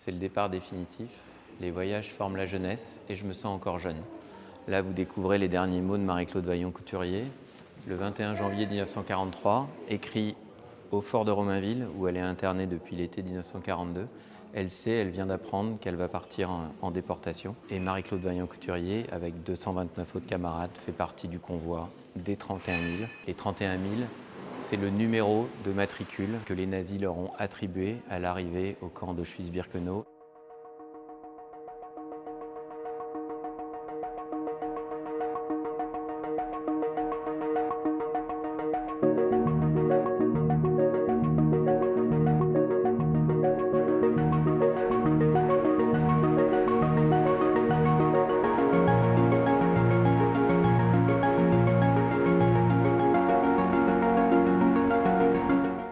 C'est le départ définitif. Les voyages forment la jeunesse et je me sens encore jeune. Là, vous découvrez les derniers mots de Marie-Claude Vaillant-Couturier, le 21 janvier 1943, écrit au fort de Romainville, où elle est internée depuis l'été 1942. Elle vient d'apprendre qu'elle va partir en déportation. Et Marie-Claude Vaillant-Couturier, avec 229 autres camarades, fait partie du convoi des 31 000. Et 31 000, c'est le numéro de matricule que les nazis leur ont attribué à l'arrivée au camp d'Auschwitz-Birkenau.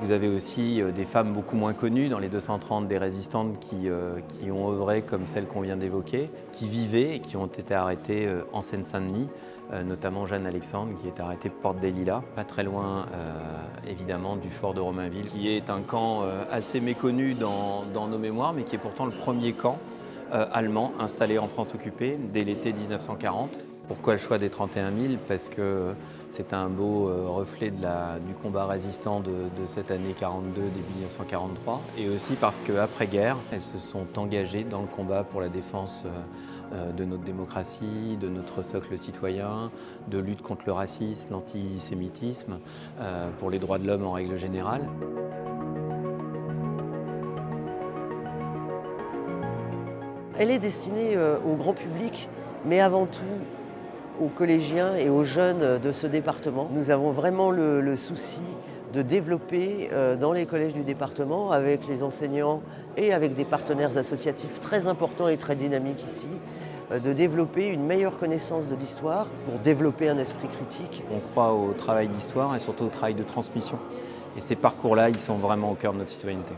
Vous avez aussi des femmes beaucoup moins connues dans les 230 des résistantes qui ont œuvré comme celles qu'on vient d'évoquer, qui vivaient et qui ont été arrêtées en Seine-Saint-Denis, notamment Jeanne Alexandre qui est arrêtée porte des Lilas, pas très loin évidemment du fort de Romainville, qui est un camp assez méconnu dans nos mémoires, mais qui est pourtant le premier camp allemand installé en France occupée dès l'été 1940. Pourquoi le choix des 31 000? Parce que c'est un beau reflet du combat résistant de cette année 42, début 1943. Et aussi parce qu'après-guerre, elles se sont engagées dans le combat pour la défense de notre démocratie, de notre socle citoyen, de lutte contre le racisme, l'antisémitisme, pour les droits de l'homme en règle générale. Elle est destinée au grand public, mais avant tout aux collégiens et aux jeunes de ce département. Nous avons vraiment le souci de développer dans les collèges du département, avec les enseignants et avec des partenaires associatifs très importants et très dynamiques ici, de développer une meilleure connaissance de l'histoire pour développer un esprit critique. On croit au travail d'histoire et surtout au travail de transmission. Et ces parcours-là, ils sont vraiment au cœur de notre citoyenneté.